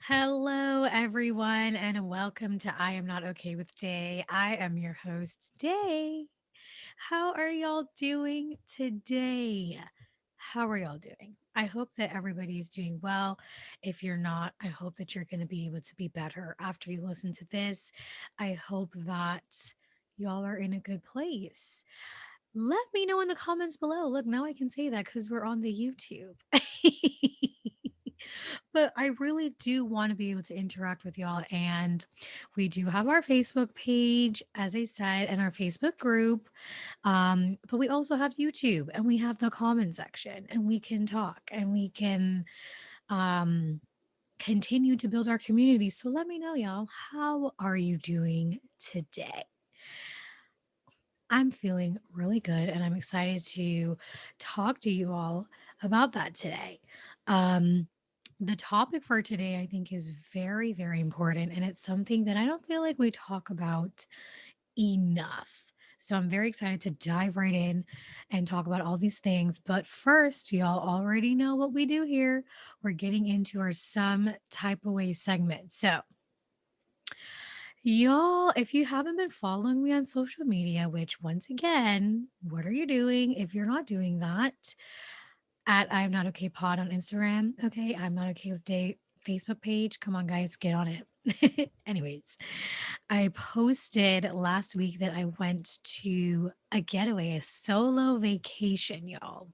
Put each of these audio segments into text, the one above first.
Hello, everyone, and welcome to I Am Not Okay with Day. I am your host, Day. How are y'all doing today? How are y'all doing? I hope that everybody's doing well. If you're not, I hope that you're going to be able to be better after you listen to this. I hope that y'all are in a good place. Let me know in the comments below. Look, now I can say that because we're on the YouTube. But I really do want to be able to interact with y'all. And we do have our Facebook page, as I said, and our Facebook group. But we also have YouTube and we have the comment section and we can talk and we can um, continue to build our community. So let me know, y'all, how are you doing today? I'm feeling really good and I'm excited to talk to you all about that today. Um, the topic for today, I think, is very, very important. And it's something that I don't feel like we talk about enough. So I'm very excited to dive right in and talk about all these things. But first, y'all already know what we do here. We're getting into our some type of way segment. So, y'all, if you haven't been following me on social media, which once again, what are you doing if you're not doing that? At I'm Not Okay Pod on Instagram. Okay. I'm Not Okay with Day Facebook page. Come on, guys, get on it. Anyways, I posted last week that I went to a getaway, a solo vacation, y'all.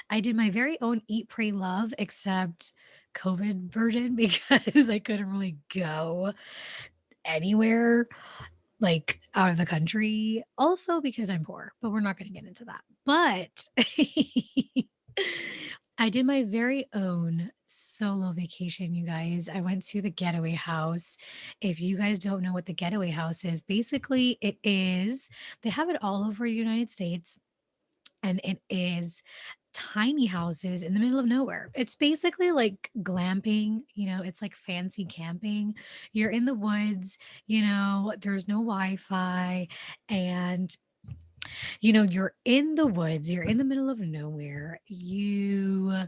I did my very own Eat, Pray, Love, except COVID version because I couldn't really go anywhere like out of the country. Also because I'm poor, but we're not going to get into that. But I did my very own solo vacation, you guys. I went to the getaway house. If you guys don't know what the getaway house is, basically it is, they have it all over the United States, and it is tiny houses in the middle of nowhere. It's basically like glamping, it's like fancy camping. You're in the woods, there's no Wi-Fi, and you're in the woods, you're in the middle of nowhere. You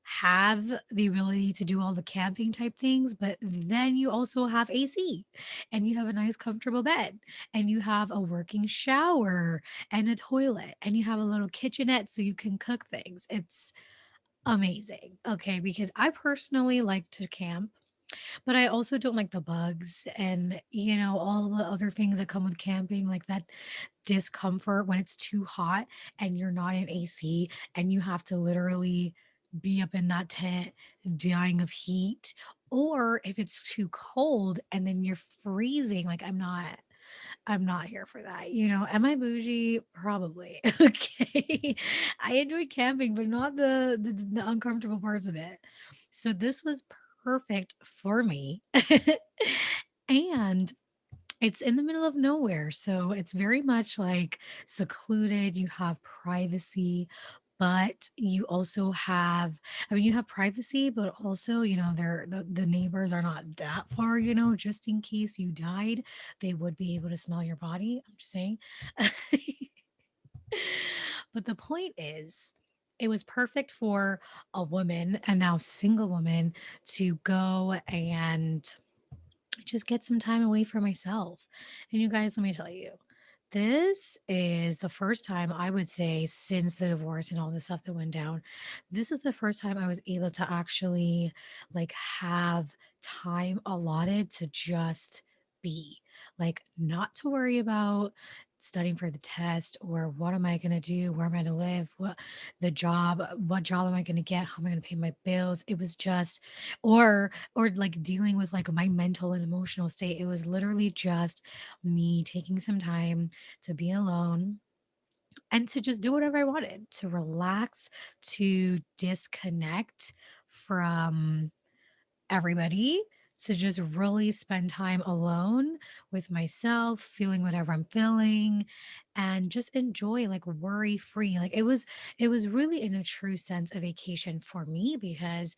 have the ability to do all the camping type things, but then you also have AC and you have a nice comfortable bed and you have a working shower and a toilet and you have a little kitchenette so you can cook things. It's amazing. Okay, because I personally like to camp, but I also don't like the bugs and, all the other things that come with camping, like that discomfort when it's too hot and you're not in AC and you have to literally be up in that tent dying of heat. Or if it's too cold and then you're freezing, like I'm not here for that. Am I bougie? Probably. Okay. I enjoy camping, but not the uncomfortable parts of it. So this was perfect for me. And it's in the middle of nowhere, so it's very much like secluded. You have privacy, but you also have, I mean, you have privacy, but also, the neighbors are not that far, just in case you died, they would be able to smell your body. I'm just saying. But the point is, it was perfect for a woman, a now single woman, to go and just get some time away for myself. And you guys, let me tell you, this is the first time I would say since the divorce and all the stuff that went down. This is the first time I was able to actually like have time allotted to just be, like, not to worry about studying for the test or what am I going to do, where am I going to live, what job am I going to get, how am I going to pay my bills. It was just, or like dealing with like my mental and emotional state. It was literally just me taking some time to be alone and to just do whatever I wanted, to relax, to disconnect from everybody, to just really spend time alone with myself, feeling whatever I'm feeling and just enjoy, like, worry free. Like, it was really in a true sense a vacation for me because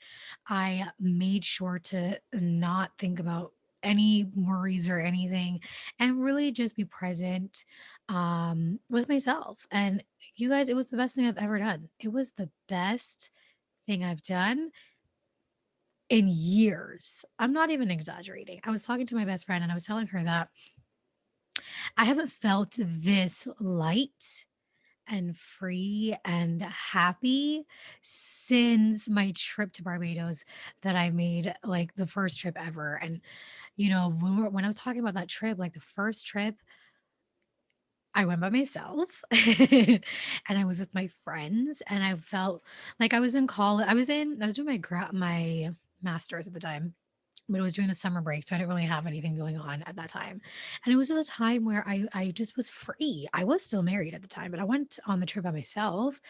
I made sure to not think about any worries or anything and really just be present with myself. And you guys, it was the best thing I've ever done. It was the best thing I've done in years. I'm not even exaggerating. I was talking to my best friend and I was telling her that I haven't felt this light and free and happy since my trip to Barbados that I made, like, the first trip ever. And, when I was talking about that trip, like, the first trip, I went by myself and I was with my friends, and I felt like I was in college. I was doing my master's at the time, but it was during the summer break, so I didn't really have anything going on at that time. And it was just a time where I just was free. I was still married at the time, but I went on the trip by myself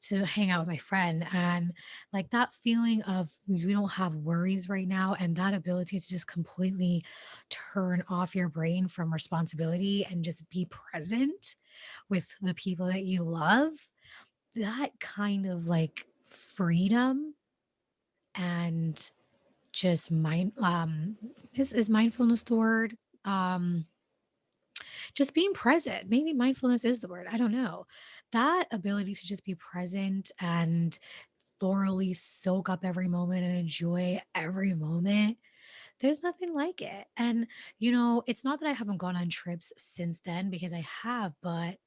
to hang out with my friend. And like that feeling of you don't have worries right now, and that ability to just completely turn off your brain from responsibility and just be present with the people that you love, that kind of like freedom and just is mindfulness the word? Um, just being present. Maybe mindfulness is the word. I don't know. That ability to just be present and thoroughly soak up every moment and enjoy every moment. There's nothing like it. And, it's not that I haven't gone on trips since then because I have, but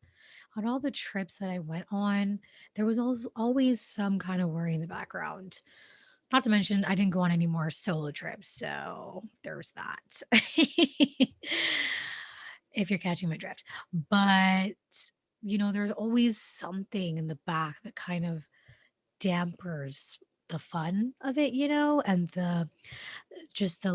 on all the trips that I went on, there was always some kind of worry in the background. Not to mention, I didn't go on any more solo trips. So there's that. If you're catching my drift. But, there's always something in the back that kind of dampers the fun of it, and the just the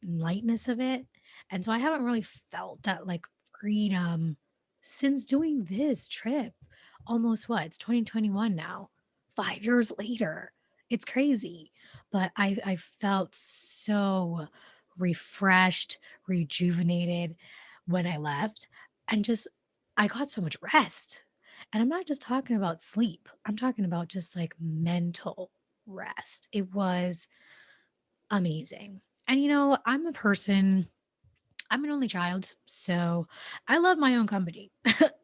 lightness of it. And so I haven't really felt that like freedom since doing this trip. Almost what? It's 2021 now. 5 years later. It's crazy. But I felt so refreshed, rejuvenated when I left, and just I got so much rest. And I'm not just talking about sleep. I'm talking about just like mental rest. It was amazing. And I'm an only child, so I love my own company.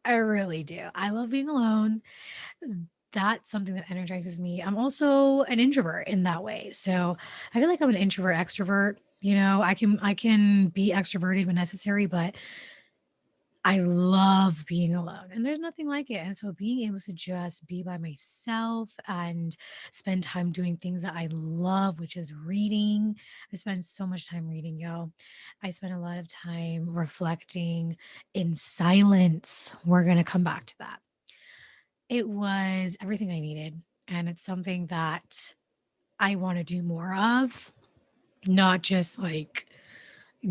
I really do. I love being alone. That's something that energizes me. I'm also an introvert in that way. So I feel like I'm an introvert extrovert. I can be extroverted when necessary, but I love being alone and there's nothing like it. And so being able to just be by myself and spend time doing things that I love, which is reading. I spend so much time reading, yo. I spend a lot of time reflecting in silence. We're going to come back to that. It was everything I needed. And it's something that I want to do more of, not just like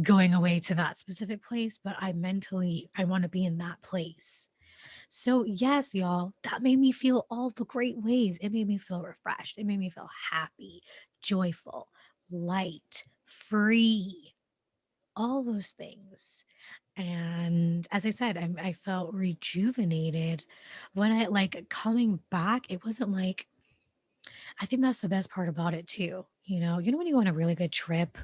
going away to that specific place, but I want to be in that place. So, yes, y'all, that made me feel all the great ways. It made me feel refreshed. It made me feel happy, joyful, light, free, all those things. And as I said, I felt rejuvenated when I like coming back. It wasn't like, I think that's the best part about it too. When you go on a really good trip,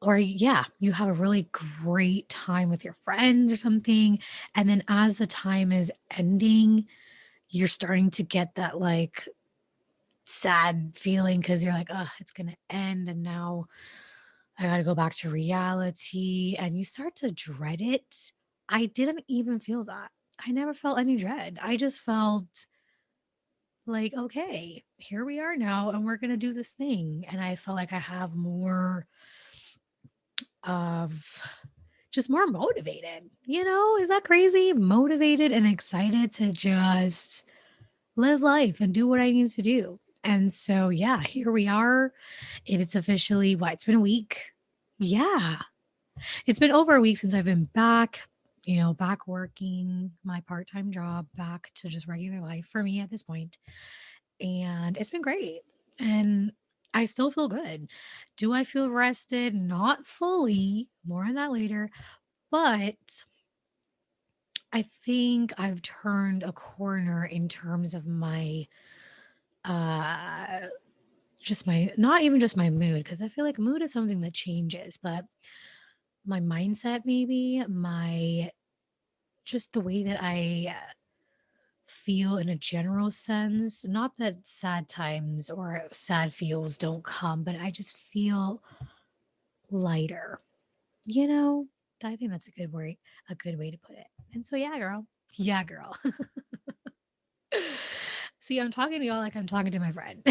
or yeah, you have a really great time with your friends or something, and then as the time is ending, you're starting to get that, like, sad feeling because 'cause you're like, oh, it's gonna end, and now I gotta go back to reality," and you start to dread it. I didn't even feel that. I never felt any dread. I just felt like, "Okay, here we are now, and we're gonna do this thing," and I felt like I have more of just more motivated, Is that crazy? Motivated and excited to just live life and do what I need to do. And so, yeah, here we are. It's officially what? It's been a week. Yeah. It's been over a week since I've been back, back working my part-time job, back to just regular life for me at this point. And it's been great. And I still feel good. Do I feel rested? Not fully. More on that later. But I think I've turned a corner in terms of my uh just my not even just my mood, because I feel like mood is something that changes, but my mindset, maybe my just the way that I feel in a general sense. Not that sad times or sad feels don't come, but I just feel lighter, you know? I think that's a good way to put it. And so, yeah, girl. Yeah, girl. See, I'm talking to y'all like I'm talking to my friend.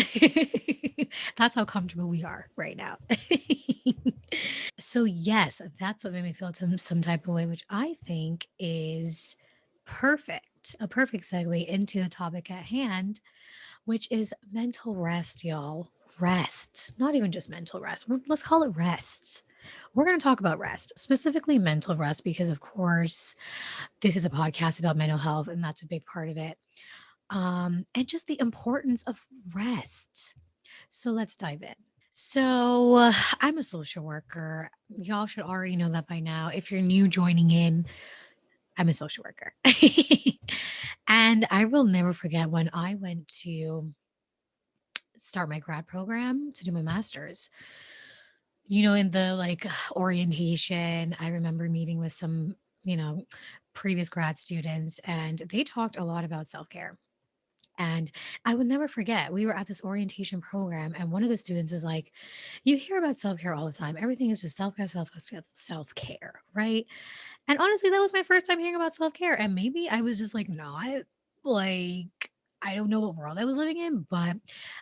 That's how comfortable we are right now. So yes, that's what made me feel some type of way, which I think is perfect. A perfect segue into the topic at hand, which is mental rest, y'all. Rest, not even just mental rest. Let's call it rest. We're going to talk about rest, specifically mental rest, because of course, this is a podcast about mental health, and that's a big part of it. And just the importance of rest. So let's dive in. So, I'm a social worker. Y'all should already know that by now. If you're new joining in, I'm a social worker. And I will never forget when I went to start my grad program to do my master's. In the like orientation, I remember meeting with some, you know, previous grad students, and they talked a lot about self care. And I would never forget, we were at this orientation program, and one of the students was like, "You hear about self care all the time. Everything is just self care, self care, right?" And honestly, that was my first time hearing about self care. And maybe I was just like, not like, I don't know what world I was living in, but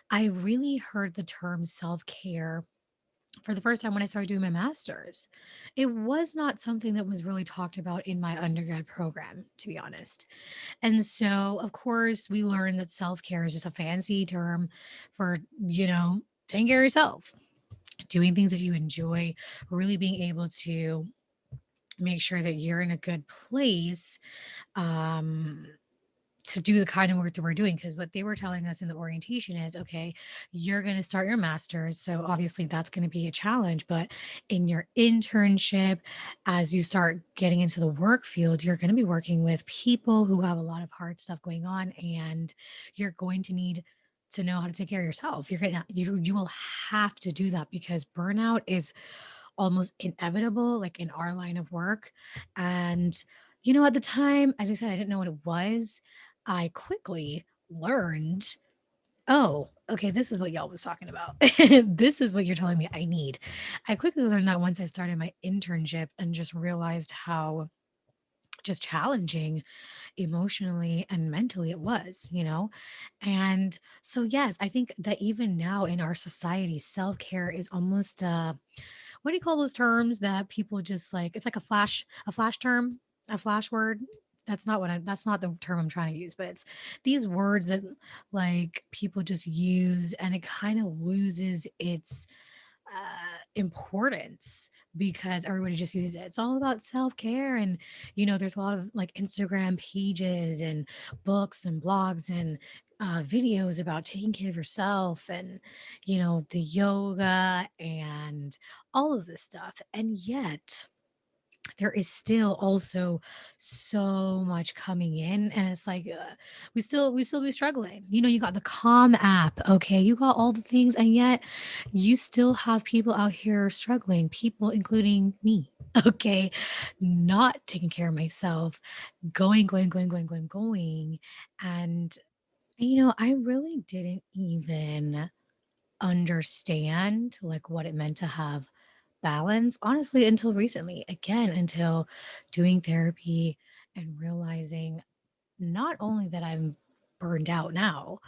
I really heard the term self care for the first time when I started doing my master's. It was not something that was really talked about in my undergrad program, to be honest. And so, of course, we learned that self care is just a fancy term for, taking care of yourself, doing things that you enjoy, really being able to make sure that you're in a good place. Um, to do the kind of work that we're doing, because what they were telling us in the orientation is, okay, you're going to start your master's, so obviously that's going to be a challenge, but in your internship, as you start getting into the work field, you're going to be working with people who have a lot of hard stuff going on, and you're going to need to know how to take care of yourself. You will have to do that because burnout is almost inevitable, like in our line of work. And, at the time, as I said, I didn't know what it was. I quickly learned, oh, okay, this is what y'all was talking about. This is what you're telling me I need. I quickly learned that once I started my internship and just realized how just challenging emotionally and mentally it was. And so, yes, I think that even now in our society, self care is almost what do you call those terms that people just like, it's like a flash term, a flash word. That's not the term I'm trying to use, but it's these words that like people just use and it kind of loses its importance because everybody just uses it. It's all about self-care. And there's a lot of like Instagram pages and books and blogs and videos about taking care of yourself and the yoga and all of this stuff. And yet there is still also so much coming in, and it's like we still be struggling. You got the Calm app, okay, you got all the things, and yet you still have people out here struggling, people including me, okay, not taking care of myself, going, and I really didn't even understand like what it meant to have balance, honestly, until recently. Again, until doing therapy and realizing not only that I'm burned out now,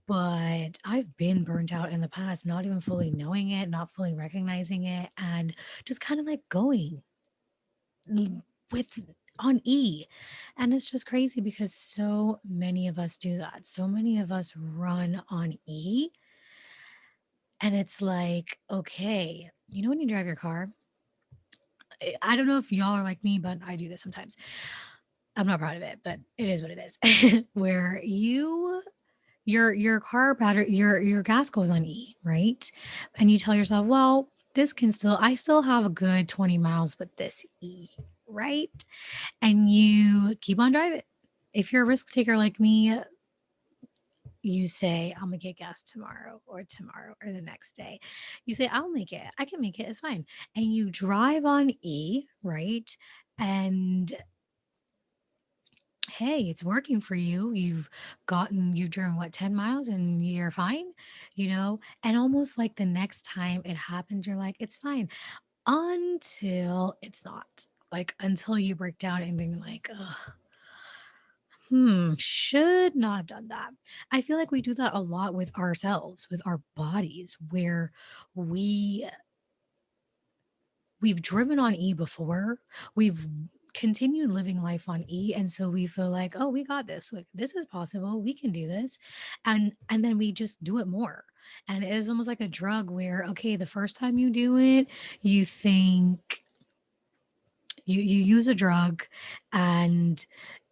but I've been burnt out in the past, not even fully knowing it, not fully recognizing it, and just kind of like going with on E. And it's just crazy because so many of us do that. So many of us run on E. And it's like, okay, when you drive your car, I don't know if y'all are like me, but I do this sometimes. I'm not proud of it, but it is what it is. Where your car battery, your gas goes on E, right? And you tell yourself, well, I still have a good 20 miles with this E, right? And you keep on driving. If you're a risk taker like me, you say, I'm gonna get gas tomorrow or the next day. You say, I'll make it. I can make it. It's fine. And you drive on E, right? And hey, it's working for you. You've driven what, 10 miles and you're fine, and almost like the next time it happens, you're like, it's fine until it's not. Like until you break down and then you're like, ugh, should not have done that. I feel like we do that a lot with ourselves, with our bodies, where we we've driven on E before. We've continued living life on E, and so we feel like, "Oh, we got this. Like this is possible. We can do this." And then we just do it more. And it's almost like a drug where, okay, the first time you do it, you think you use a drug and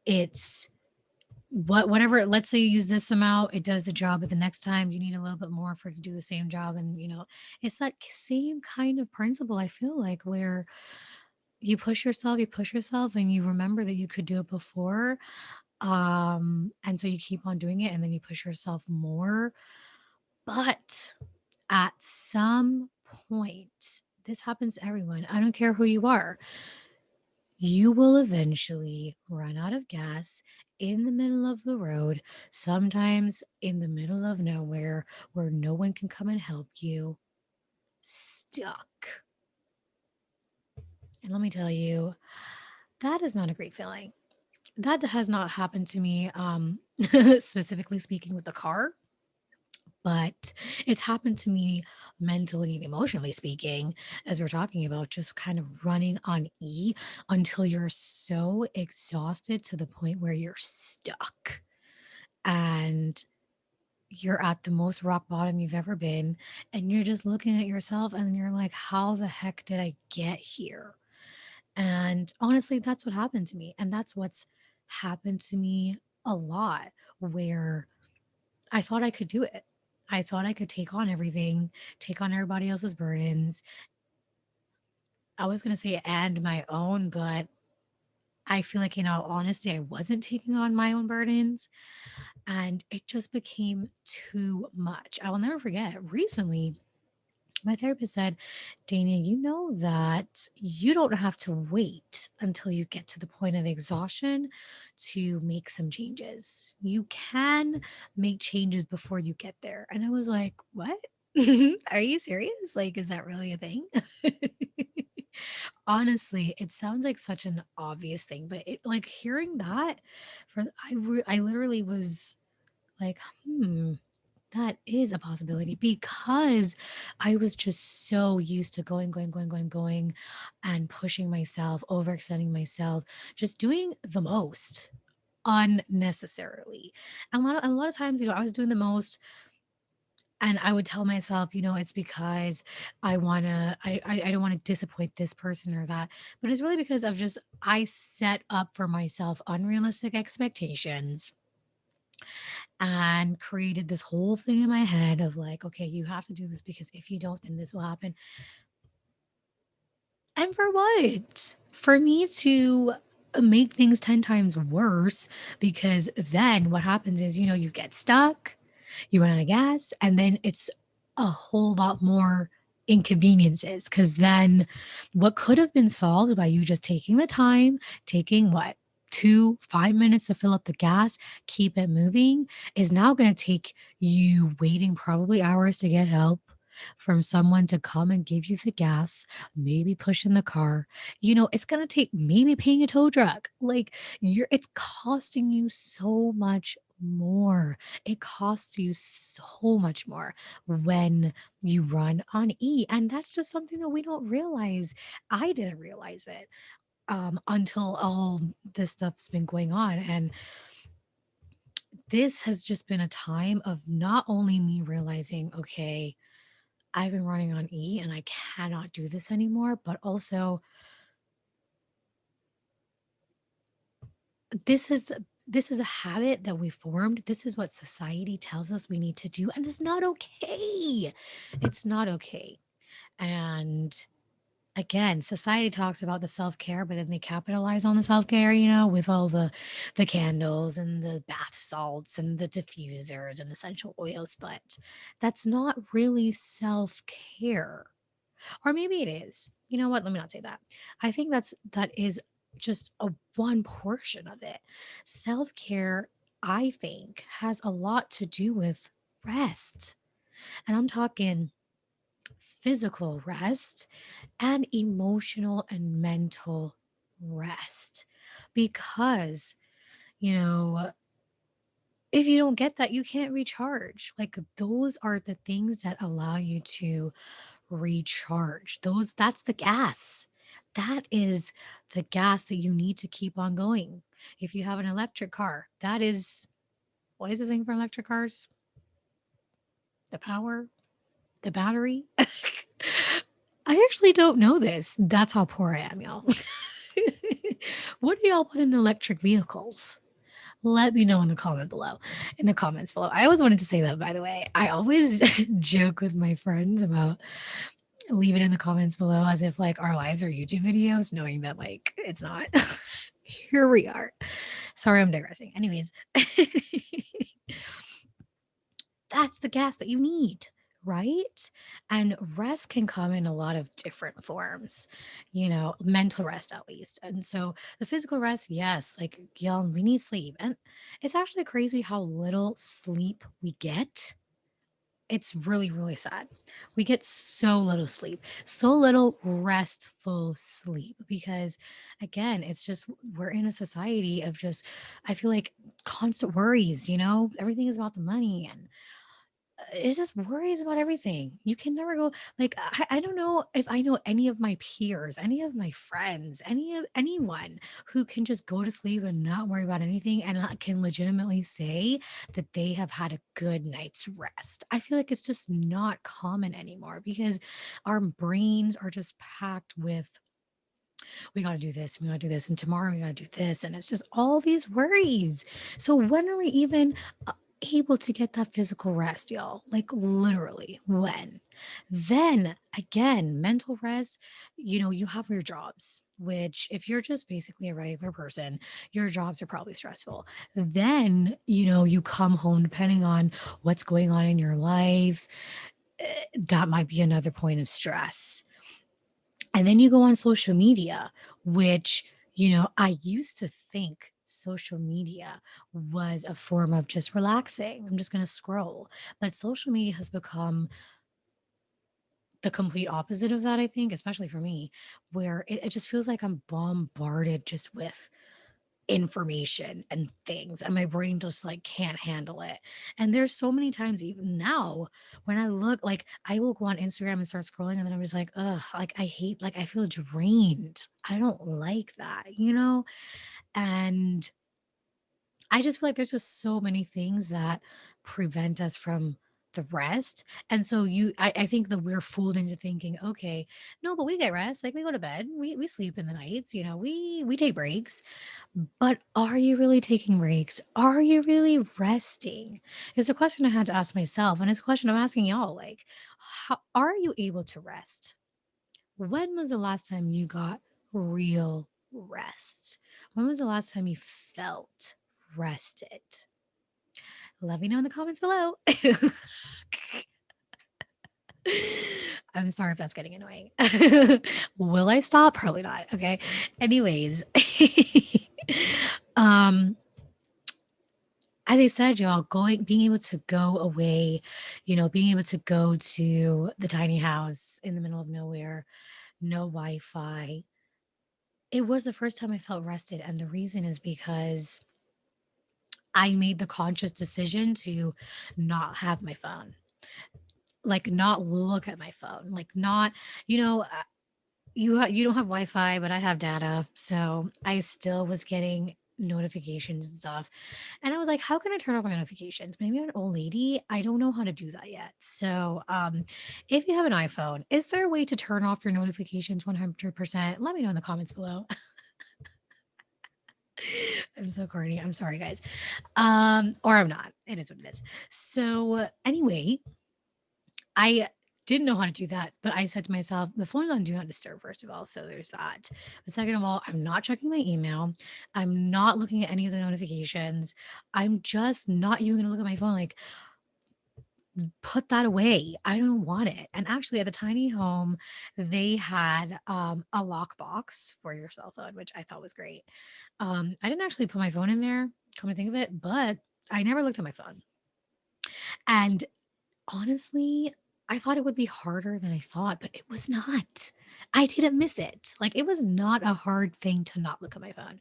it's whatever, let's say you use this amount, it does the job, but the next time you need a little bit more for it to do the same job. And it's that same kind of principle, I feel like, where you push yourself, and you remember that you could do it before. And so you keep on doing it, and then you push yourself more. But at some point, this happens to everyone. I don't care who you are. You will eventually run out of gas in the middle of the road, sometimes in the middle of nowhere where no one can come and help you, stuck. And let me tell you, that is not a great feeling. That has not happened to me, specifically speaking with the car, but it's happened to me mentally and emotionally speaking, as we're talking about just kind of running on E until you're so exhausted to the point where you're stuck and you're at the most rock bottom you've ever been. And you're just looking at yourself and you're like, how the heck did I get here? And honestly, that's what happened to me. And that's what's happened to me a lot, where I thought I could do it. I thought I could take on everything, take on everybody else's burdens. I was going to say, and my own, but I feel like, in all honesty, I wasn't taking on my own burdens. And it just became too much. I will never forget recently, my therapist said, Dana, you know that you don't have to wait until you get to the point of exhaustion to make some changes. You can make changes before you get there. And I was like, what? Are you serious? Like, is that really a thing? Honestly, it sounds like such an obvious thing, but like hearing that, I literally was like, that is a possibility, because I was just so used to going, going, going, going, going, and pushing myself, overextending myself, just doing the most unnecessarily. And a lot of times, I was doing the most, and I would tell myself, it's because I don't want to disappoint this person or that. But it's really because of just I set up for myself unrealistic expectations and created this whole thing in my head of like, okay, you have to do this because if you don't, then this will happen. And for what? For me to make things 10 times worse, because then what happens is, you get stuck, you run out of gas, and then it's a whole lot more inconveniences. Because then what could have been solved by you just taking the time, taking what? 5 minutes to fill up the gas, keep it moving, is now going to take you waiting probably hours to get help from someone to come and give you the gas, maybe pushing the car. It's going to take maybe paying a tow truck. Like, it's costing you so much more. It costs you so much more when you run on E. And that's just something that we don't realize. I didn't realize it until all this stuff's been going on. And this has just been a time of not only me realizing, okay, I've been running on E and I cannot do this anymore, but also this is this is a habit that we formed. This is what society tells us we need to do, and it's not okay. It's not okay. And again, society talks about the self-care, but then they capitalize on the self-care, with all the candles and the bath salts and the diffusers and essential oils, but that's not really self-care. Or maybe it is. You know what? Let me not say that. I think that is just a one portion of it. Self-care, I think, has a lot to do with rest. And I'm talking physical rest and emotional and mental rest. Because, you know, if you don't get that, you can't recharge. Like those are the things that allow you to recharge. That's the gas. That is the gas that you need to keep on going. If you have an electric car, that is what is the thing for electric cars? The power, the battery. I actually don't know this. That's how poor I am, y'all. What do y'all put in electric vehicles? Let me know in the comment below, in the comments below. I always wanted to say that, by the way. I always joke with my friends about leave it in the comments below as if like our lives are YouTube videos, knowing that like it's not. Here we are. Sorry, I'm digressing. Anyways, that's the gas that you need, right? And rest can come in a lot of different forms, mental rest at least. And so the physical rest, yes, like y'all, we need sleep. And it's actually crazy how little sleep we get. It's really, really sad. We get so little sleep, so little restful sleep because, again, it's just we're in a society of just, I feel like constant worries, everything is about the money and it's just worries about everything. You can never go like I don't know if I know any of my peers, any of my friends, anyone who can just go to sleep and not worry about anything and can legitimately say that they have had a good night's rest. I feel like it's just not common anymore because our brains are just packed with we got to do this, we got to do this, and tomorrow we got to do this. And it's just all these worries. So, when are we even able to get that physical rest, y'all? Like, literally, when? Then again, mental rest, you have your jobs, which, if you're just basically a regular person, your jobs are probably stressful. Then, you come home, depending on what's going on in your life, that might be another point of stress. And then you go on social media, which, I used to think social media was a form of just relaxing. I'm just going to scroll. But social media has become the complete opposite of that, I think, especially for me, where it just feels like I'm bombarded just with information and things and my brain just like can't handle it. And there's so many times even now when I look like I will go on Instagram and start scrolling and then I'm just like, ugh, like I hate, like I feel drained. I don't like that. And I just feel like there's just so many things that prevent us from the rest. And so I think that we're fooled into thinking, okay, no, but we get rest. Like we go to bed, we sleep in the nights, we take breaks. But are you really taking breaks? Are you really resting? It's a question I had to ask myself. And it's a question I'm asking y'all. Like, how are you able to rest? When was the last time you got real rest? When was the last time you felt rested? Let me know in the comments below. I'm sorry if that's getting annoying. Will I stop? Probably not. Okay. Anyways, um, as I said, y'all, being able to go away, being able to go to the tiny house in the middle of nowhere, no Wi-Fi. It was the first time I felt rested. And the reason is because I made the conscious decision to not have my phone, like not look at my phone, like not, you know, you don't have Wi-Fi, but I have data, so I still was getting notifications and stuff. And I was like, how can I turn off my notifications? Maybe I'm an old lady. I don't know how to do that yet. So, if you have an iPhone, is there a way to turn off your notifications 100%? Let me know in the comments below. I'm so corny. I'm sorry, guys. Or I'm not. It is what it is. So, anyway, I didn't know how to do that, but I said to myself, the phone's on do not disturb, first of all. So there's that. But second of all, I'm not checking my email. I'm not looking at any of the notifications. I'm just not even going to look at my phone. Like, put that away. I don't want it. And actually, at the tiny home, they had a lockbox for your cell phone, which I thought was great. I didn't actually put my phone in there, come to think of it, but I never looked at my phone. And honestly, I thought it would be harder than I thought, but it was not. I didn't miss it. Like, it was not a hard thing to not look at my phone.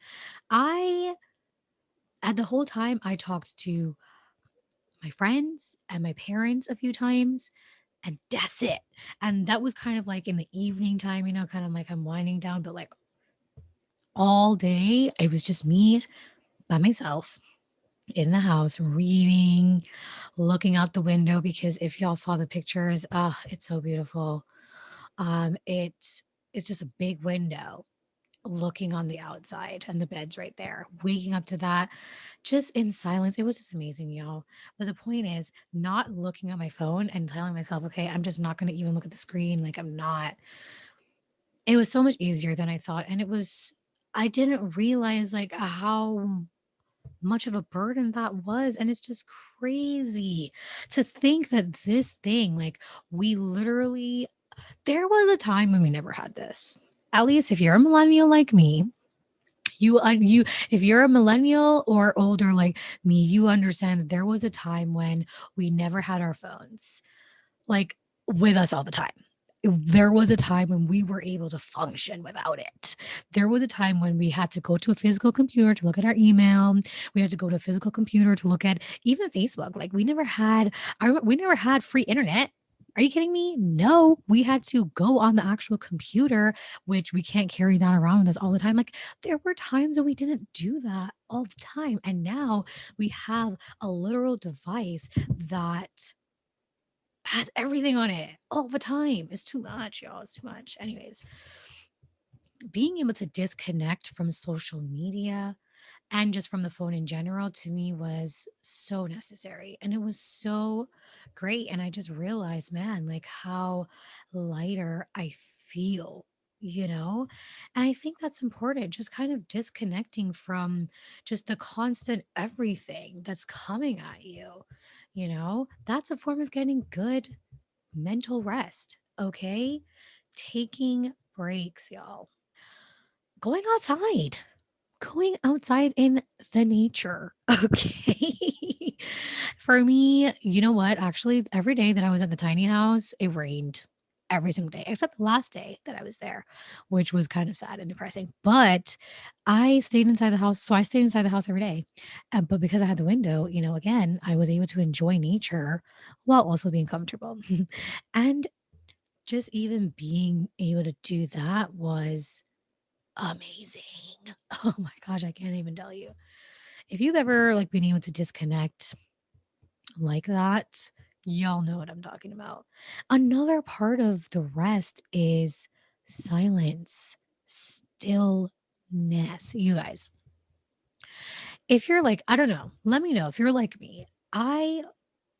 I, at the whole time, I talked to my friends and my parents a few times, and that's it. And that was kind of like in the evening time, kind of like I'm winding down, but like all day, it was just me by myself in the house reading, looking out the window because if y'all saw the pictures, it's so beautiful. It's just a big window looking on the outside and the bed's right there. Waking up to that just in silence. It was just amazing, y'all. But the point is not looking at my phone and telling myself, okay, I'm just not going to even look at the screen. Like I'm not. It was so much easier than I thought. And I didn't realize like how much of a burden that was. And it's just crazy to think that this thing, like we literally, there was a time when we never had this. At least if you're a millennial like me, you if you're a millennial or older like me, you understand that there was a time when we never had our phones like with us all the time. There was a time when we were able to function without it. There was a time when we had to go to a physical computer to look at our email. We had to go to a physical computer to look at even Facebook. Like we never had free internet. Are you kidding me? No, we had to go on the actual computer, which we can't carry that around with us all the time. Like there were times that we didn't do that all the time. And now we have a literal device that has everything on it all the time. It's too much, y'all. It's too much. Anyways, being able to disconnect from social media and just from the phone in general to me was so necessary and it was so great. And I just realized, man, like how lighter I feel. And I think that's important, just kind of disconnecting from just the constant everything that's coming at you. That's a form of getting good mental rest, okay? Taking breaks, y'all. Going outside in the nature, okay? For me, you know what? Actually, every day that I was at the tiny house, it rained every single day, except the last day that I was there, which was kind of sad and depressing. But I stayed inside the house. So I stayed inside the house every day. But because I had the window, again, I was able to enjoy nature while also being comfortable. And just even being able to do that was amazing. Oh my gosh, I can't even tell you. If you've ever like been able to disconnect like that, y'all know what I'm talking about. Another part of the rest is silence, stillness. You guys, if you're like, I don't know, let me know if you're like me. I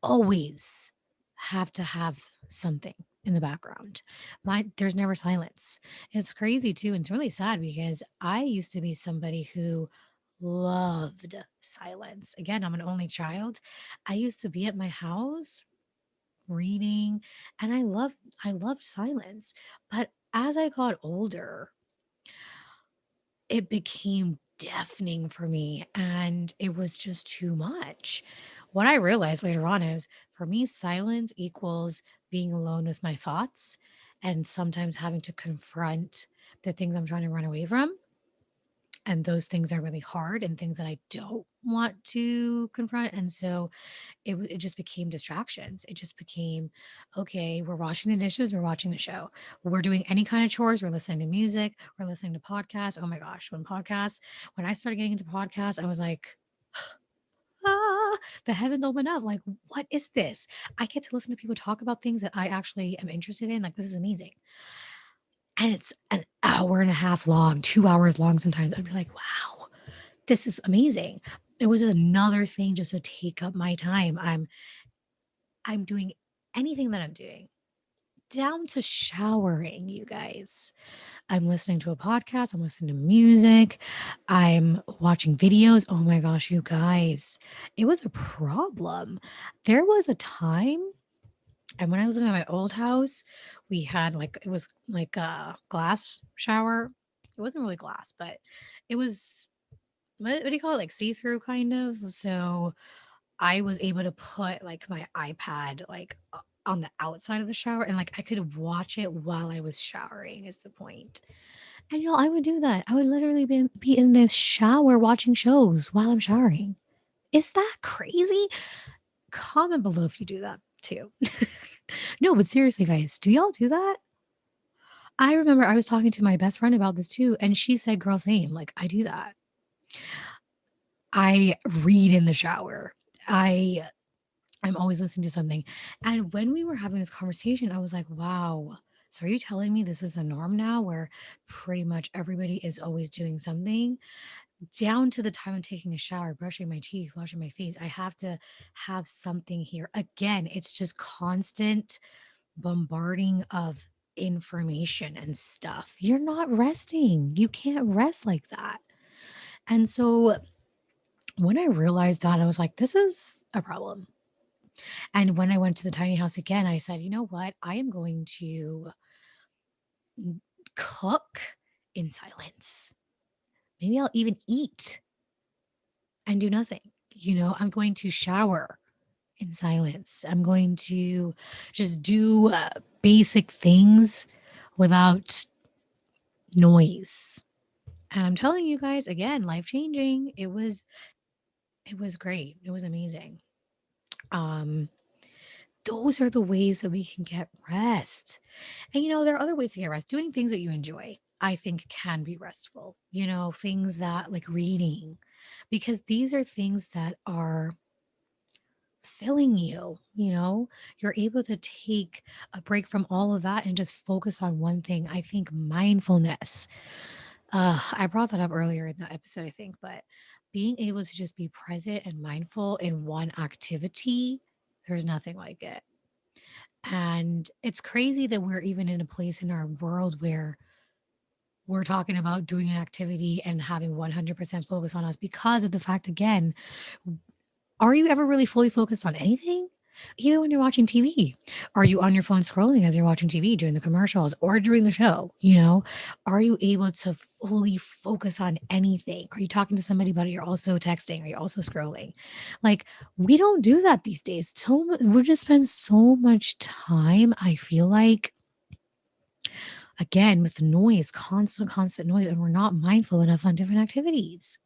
always have to have something in the background. There's never silence. It's crazy too, and it's really sad because I used to be somebody who loved silence. Again, I'm an only child. I used to be at my house reading and I loved silence. But as I got older, it became deafening for me and it was just too much. What I realized later on is for me, silence equals being alone with my thoughts and sometimes having to confront the things I'm trying to run away from. And those things are really hard and things that I don't want to confront. And so it just became distractions. It just became, okay, we're washing the dishes, we're watching the show. We're doing any kind of chores, we're listening to music, we're listening to podcasts. Oh my gosh, when I started getting into podcasts, I was like, the heavens open up. Like, what is this? I get to listen to people talk about things that I actually am interested in. Like, this is amazing. And it's an hour and a half long, 2 hours long sometimes. I'd be like, wow, this is amazing. It was another thing just to take up my time. I'm doing anything that I'm doing, down to showering, you guys. I'm listening to a podcast, I'm listening to music, I'm watching videos. Oh my gosh, you guys, it was a problem. There was a time And when I was living at my old house, we had like it was like a glass shower. It wasn't really glass, but it was what do you call it? Like see-through kind of. So I was able to put like my iPad like on the outside of the shower and like I could watch it while I was showering is the point. And I would do that. I would literally be in this shower watching shows while I'm showering. Is that crazy? Comment below if you do that too. No, but seriously, guys, do y'all do that? I remember I was talking to my best friend about this too, and she said, girl, same. Like, I do that. I read in the shower. I I'm always listening to something. And when we were having this conversation, I was like, wow. So are you telling me this is the norm now where pretty much everybody is always doing something? Down to the time I'm taking a shower, brushing my teeth, washing my face. I have to have something here. Again, it's just constant bombarding of information and stuff. You're not resting. You can't rest like that. And so when I realized that, I was like, this is a problem. And when I went to the tiny house again, I said, you know what? I am going to cook in silence. Maybe I'll even eat and do nothing. I'm going to shower in silence. I'm going to just do basic things without noise. And I'm telling you guys again, life changing. It was great. It was amazing. Um those are the ways that we can get rest. And there are other ways to get rest. Doing things that you enjoy, I think can be restful. Things that like reading because these are things that are filling you. You're able to take a break from all of that and just focus on one thing. I think mindfulness. I brought that up earlier in the episode, I think, but being able to just be present and mindful in one activity, there's nothing like it. And it's crazy that we're even in a place in our world where we're talking about doing an activity and having 100% focus on us because of the fact, again, are you ever really fully focused on anything? Even when you're watching TV, are you on your phone scrolling as you're watching TV, doing the commercials or during the show? Are you able to fully focus on anything? Are you talking to somebody, but you're also texting? Are you also scrolling? Like, we don't do that these days. We just spend so much time, I feel like, again with noise, constant noise, and we're not mindful enough on different activities.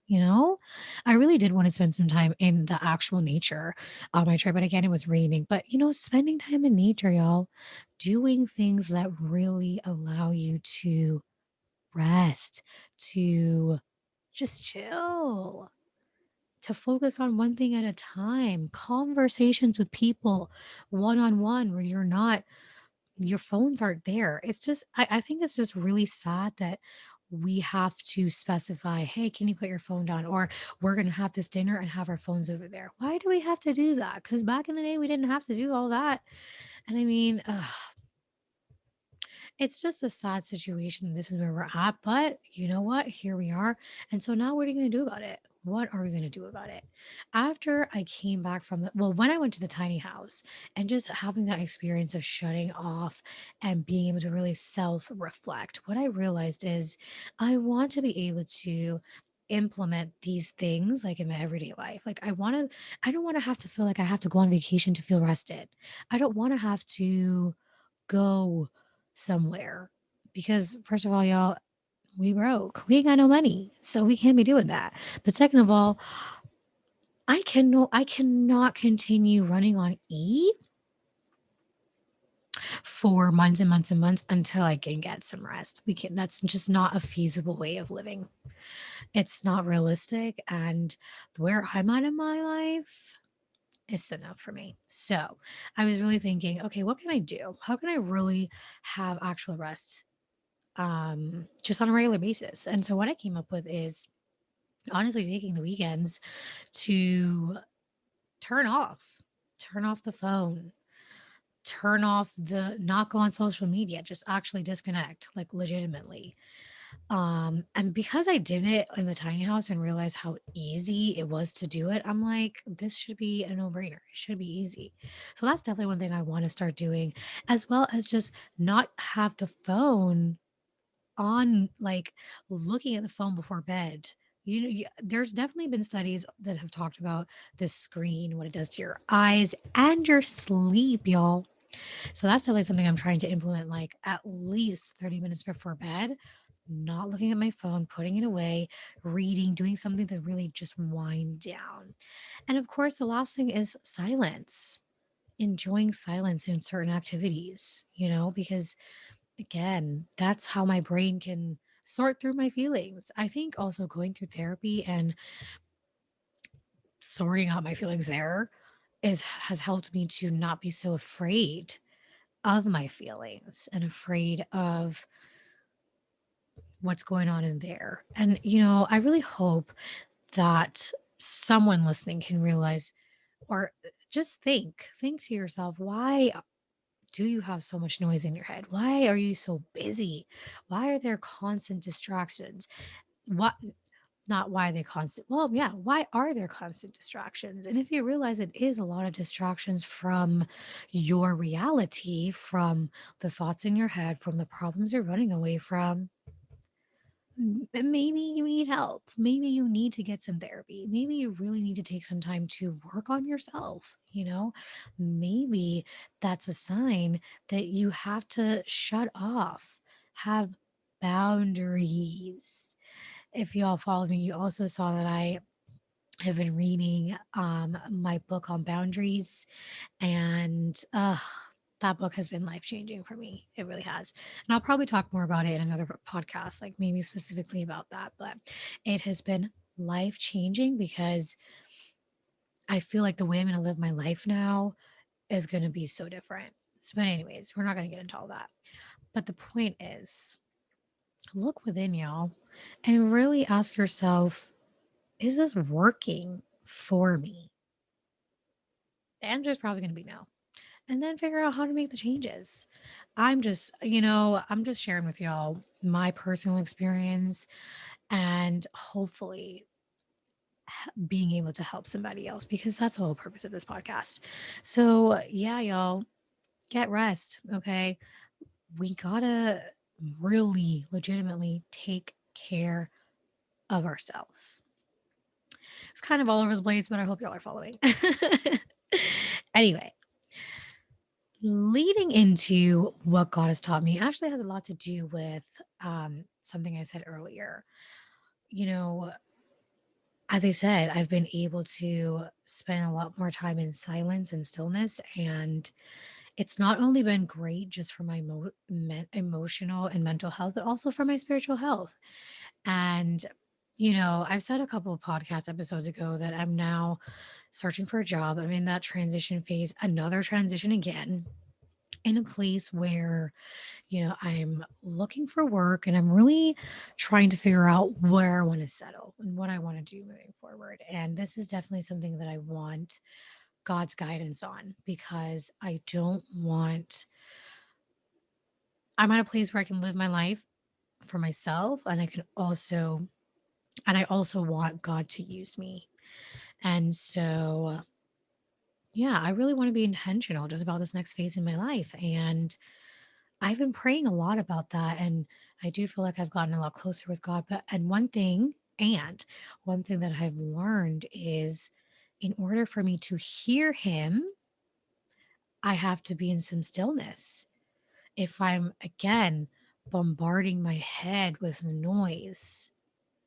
I really did want to spend some time in the actual nature. I tried, but again it was raining. But spending time in nature, y'all, doing things that really allow you to rest, to just chill, to focus on one thing at a time, conversations with people one on one where your phones aren't there. It's just, I think it's just really sad that we have to specify, hey, can you put your phone down? Or we're going to have this dinner and have our phones over there. Why do we have to do that? Because back in the day, we didn't have to do all that. And I mean, it's just a sad situation. This is where we're at. But you know what? Here we are. And so now what are you going to do about it? What are we going to do about it? After I came back when I went to the tiny house and just having that experience of shutting off and being able to really self reflect, what I realized is I want to be able to implement these things like in my everyday life. Like I don't want to have to feel like I have to go on vacation to feel rested. I don't want to have to go somewhere because first of all, y'all, we broke. We ain't got no money. So we can't be doing that. But second of all, I cannot continue running on E for months and months and months until I can get some rest. That's just not a feasible way of living. It's not realistic. And where I'm at in my life, it's enough for me. So I was really thinking, okay, what can I do? How can I really have actual rest just on a regular basis? And so what I came up with is honestly taking the weekends to turn off, turn off the phone, turn off not go on social media, just actually disconnect, like legitimately. And because I did it in the tiny house and realized how easy it was to do it, I'm like, this should be a no-brainer. It should be easy. So that's definitely one thing I want to start doing, as well as just not have the phone on, like, looking at the phone before bed. There's definitely been studies that have talked about the screen, what it does to your eyes and your sleep, y'all. So that's definitely something I'm trying to implement, like at least 30 minutes before bed, not looking at my phone, putting it away, reading, doing something to really just wind down. And of course, the last thing is silence, enjoying silence in certain activities, because again, that's how my brain can sort through my feelings. I think also going through therapy and sorting out my feelings there is has helped me to not be so afraid of my feelings and afraid of what's going on in there. And, I really hope that someone listening can realize or just think to yourself, why do you have so much noise in your head? Why are you so busy? Why are there constant distractions? What Not why are they constant. Well, yeah, why are there constant distractions? And if you realize it is a lot of distractions from your reality, from the thoughts in your head, from the problems you're running away from, then maybe you need help. Maybe you need to get some therapy. Maybe you really need to take some time to work on yourself. Maybe that's a sign that you have to shut off, have boundaries. If y'all follow me, you also saw that I have been reading my book on boundaries, and that book has been life changing for me. It really has. And I'll probably talk more about it in another podcast, like maybe specifically about that. But it has been life changing because I feel like the way I'm going to live my life now is going to be so different. So, but, anyways, we're not going to get into all that. But the point is, look within y'all and really ask yourself, is this working for me? The answer is probably going to be no. And then figure out how to make the changes. I'm just sharing with y'all my personal experience and hopefully being able to help somebody else because that's the whole purpose of this podcast. So, yeah, y'all, get rest. Okay. We gotta really legitimately take care of ourselves. It's kind of all over the place, but I hope y'all are following. Anyway, leading into what God has taught me actually has a lot to do with something I said earlier. You know, as I said, I've been able to spend a lot more time in silence and stillness. And it's not only been great just for my emotional and mental health, but also for my spiritual health. And, I've said a couple of podcast episodes ago that I'm now searching for a job. I'm in that transition phase, another transition again, in a place where I'm looking for work and I'm really trying to figure out where I want to settle and what I want to do moving forward. And this is definitely something that I want God's guidance on because I'm at a place where I can live my life for myself and I also want God to use me. And so, yeah, I really want to be intentional just about this next phase in my life. And I've been praying a lot about that, and I do feel like I've gotten a lot closer with God. One thing that I've learned is in order for me to hear Him, I have to be in some stillness. If I'm again bombarding my head with noise,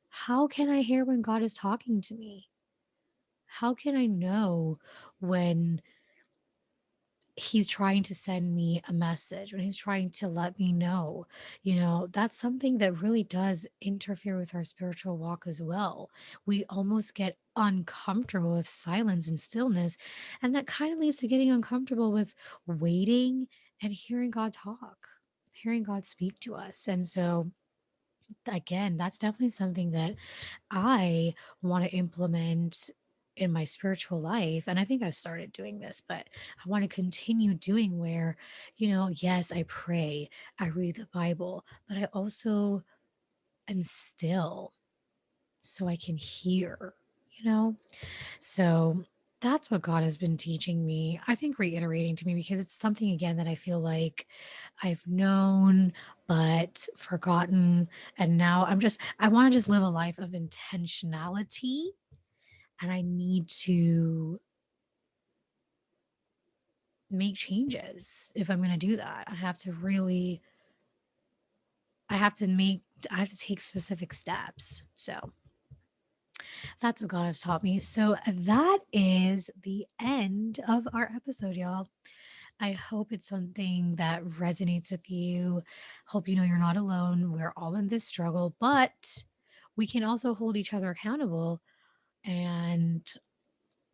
how can I hear when God is talking to me? How can I know when he's trying to send me a message, when he's trying to let me know, that's something that really does interfere with our spiritual walk as well. We almost get uncomfortable with silence and stillness. And that kind of leads to getting uncomfortable with waiting and hearing God talk, hearing God speak to us. And so, again, that's definitely something that I want to implement in my spiritual life. And I think I've started doing this, but I want to continue doing where, yes, I pray, I read the Bible, but I also am still so I can hear, you know? So that's what God has been teaching me. I think reiterating to me because it's something again that I feel like I've known but forgotten. And now I want to just live a life of intentionality. And I need to make changes if I'm going to do that. I have to make, I have to take specific steps. So that's what God has taught me. So that is the end of our episode, y'all. I hope it's something that resonates with you. Hope you know you're not alone. We're all in this struggle, but we can also hold each other accountable and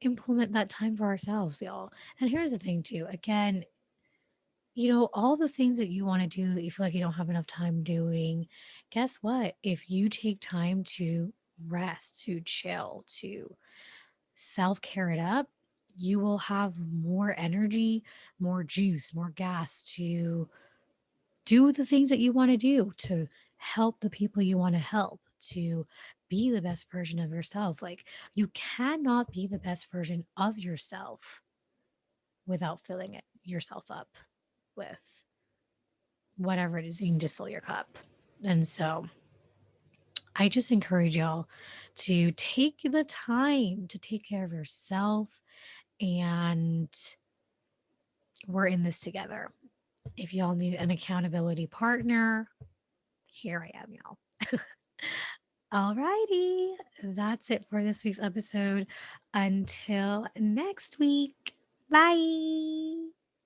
implement that time for ourselves, y'all. And here's the thing, too. Again, all the things that you want to do that you feel like you don't have enough time doing, guess what? If you take time to rest, to chill, to self care it up, you will have more energy, more juice, more gas to do the things that you want to do, to help the people you want to help, to be the best version of yourself. Like, you cannot be the best version of yourself without filling it yourself up with whatever it is you need to fill your cup. And so I just encourage y'all to take the time to take care of yourself, and we're in this together. If y'all need an accountability partner, here I am, y'all. All righty. That's it for this week's episode. Until next week. Bye.